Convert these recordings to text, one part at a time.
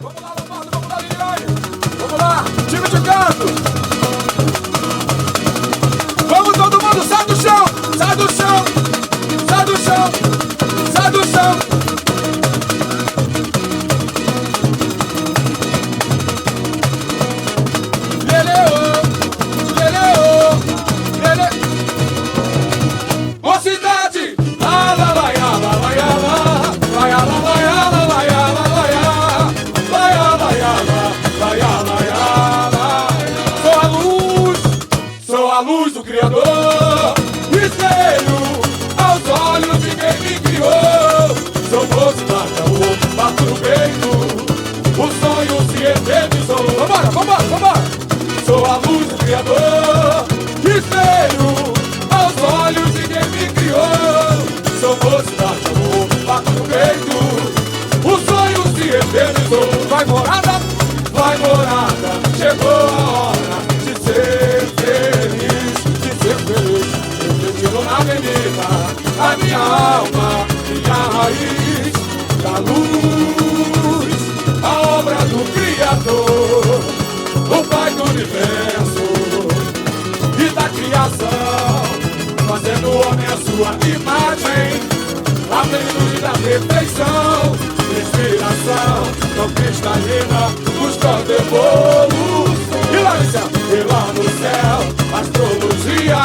Vamos lá, Lombardo, vamos lá, Liliane. Vamos lá, time de canto. Vamos todo mundo, sai do chão, sai do chão, sai do chão, sai do chão. Mocidade, lá lá lá lá lá lá lá lá lá lá sou a luz do Criador, espelho aos olhos de quem me criou. Sou mocidade, amor, bato no peito, o sonho se eternizou. Vambora, vambora, vambora. Sou a luz do Criador, espelho aos olhos de quem me criou. Sou mocidade, amor, bato no peito, o sonho se eternizou. Vai morada, chegou a hora de ser feliz, de ser feliz. Eu retiro na avenida a minha alma, minha raiz da luz, a obra do Criador, o Pai do Universo e da criação, fazendo o homem a sua imagem, a plenitude da perfeição, inspiração tão cristalina, buscando evolução. E lá no céu, astrologia,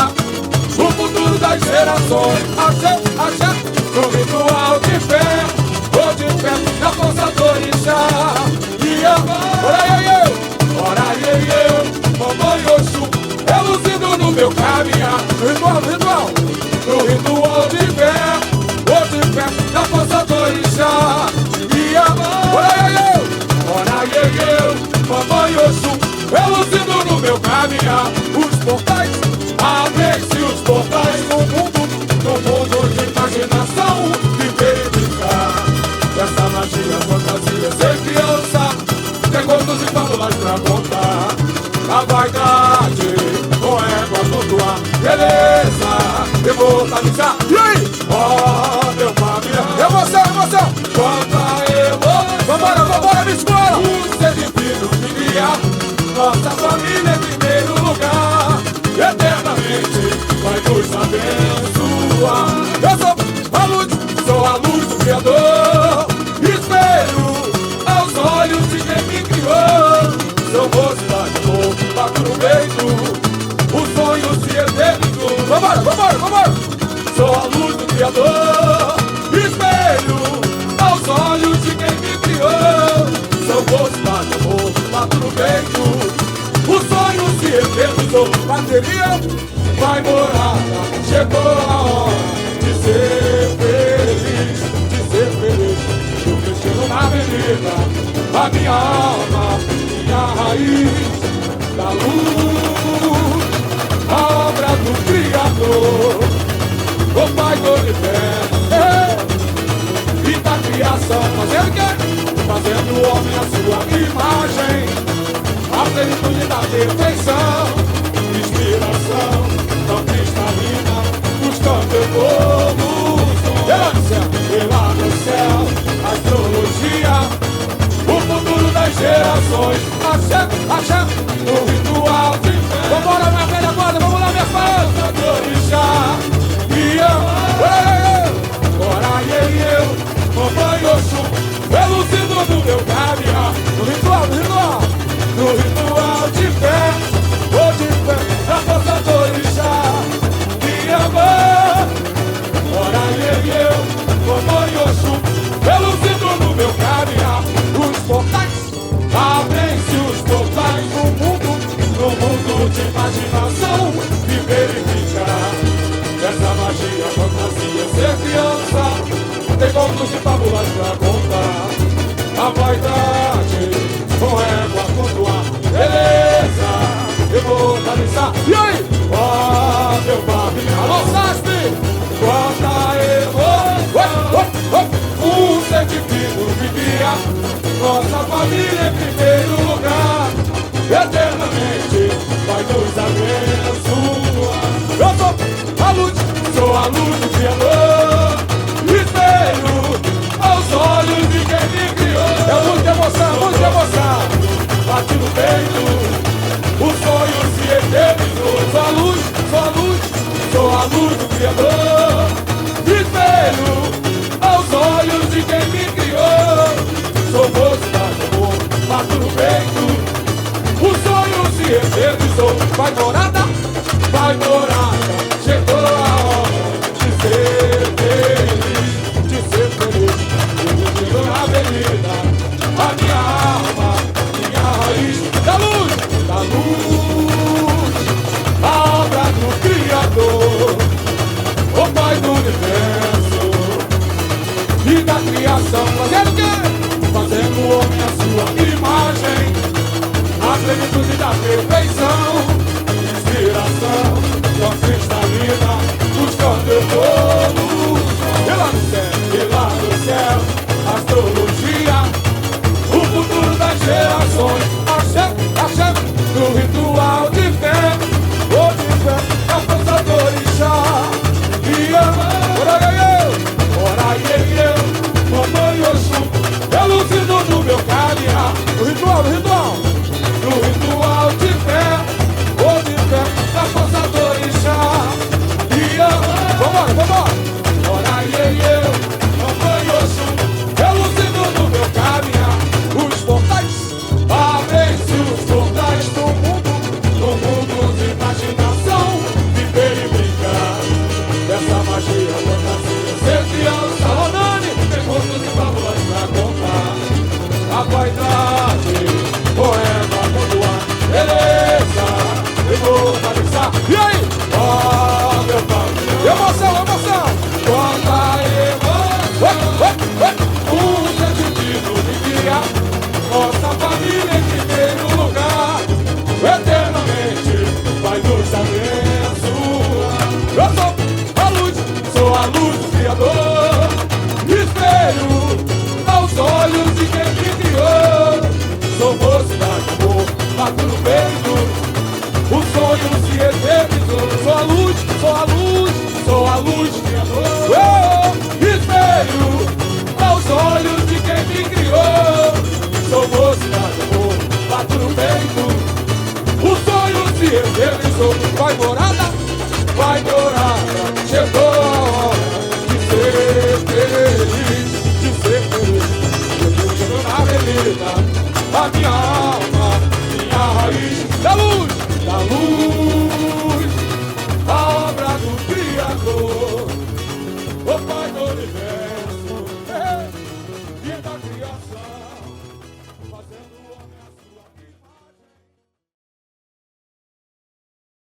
o futuro das gerações. Axé, no ritual de fé, ou de fé, na força do orixá. E ora eu, mamãe Oxum, reluzindo no meu caminhar. Ritual, no ritual de fé, ou de fé, na força do orixá. Ora eu, mamãe Oxum, reluzindo no meu caminhar. Os portais, abrem-se os portais no mundo de imaginação, viver e brincar. Essa magia, fantasia, ser criança, tem contos e fábulas pra contar. A vaidade, com égua flutuar, beleza, imortalizar. E aí? Ó, meu família, emoção, quanta emoção. Vambora, minha escola! O ser divino que cria nossa família em primeiro lugar, eternamente vai nos abençoar. Eu sou a luz do Criador, espelho aos olhos de quem me criou. Sou mocidade, amor, bato no peito, o sonho se eternizou. Vambora! Sou a luz do Criador, espelho aos olhos de quem me criou. Sou mocidade, amor, bato no peito, o sonho se eternizou. Bateria, vai morada, chegou a hora de ser feliz, de ser feliz. Eu crescendo na avenida, a minha alma, minha raiz da luz, a obra do Criador, o Pai do Universo e da criação. Fazendo o quê? Fazendo o homem a sua imagem, a plenitude da perfeição, inspiração tão cristalina, buscando evolução. E lá no céu, astrologia, o futuro das gerações. Axé, no ritual de fé. Vambora, minha velha guarda, vamos lá, minha falsa do orixá. E ora eu, mamãe Oxum, reluzindo no meu caminhar. No ritual de fé, ou de fé, na força do orixá. E amor, ora eu, mamãe Oxum, reluzindo no meu caminhar. Os portais, abrem-se os portais no mundo de imaginação, viver e brincar. Essa magia, fantasia, ser criança, tem contos e fábulas pra contar. A vaidade, com égua flutuar, beleza, imortalizar. E aí? Ó, meu família, alô, Sasp! Quanta emoção, o ser divino vivia nossa família em primeiro lugar, eternamente vai nos abençoar. Eu sou a luz do Criador, espelho aos olhos de quem me criou. É muita emoção, muita emoção. vai morada, chegou a hora de ser feliz, de ser feliz. Jesus chegou na avenida, a minha alma, minha raiz, da luz, a obra do Criador, o Pai do Universo e da criação. Fazendo o quê? Fazendo o homem a sua imagem, a plenitude da perfeição, inspiração, com cristalina, buscando evolução. E lá no céu, astrologia, o futuro das gerações, axé, no ritual de fé, ou de fé, a força do orixá, e ora eu, mamãe Oxum, elucido no meu caminhar, no ritual, de fé, ou de fé, da força do orixá, e vambora, ora eu, mamãe Oxum, elucido no meu caminhar, os portais, abrem-se os portais do mundo de imaginação, viver e brincar, dessa magia, fantasia, ser criança, Ronani, tem contos e fábulas pra contar, a vaidade, poema, pontuar, beleza, imortalizar, e aí? Ó, meu pai, emoção, quanta emoção, o sentido de criar nossa família em primeiro lugar, eternamente vai nos abençoar. Eu sou a luz do Criador, espelho aos olhos de quem me criou. Sou mocidade, amor, mato no peito, o sonho se eternizou. Sou a luz do Criador, espelho aos olhos de quem me criou. Sou mocidade, amor, bato no peito, o sonho se eternizou. Vai morada, chegou a hora de ser feliz, Jesus chegou na avenida, a minha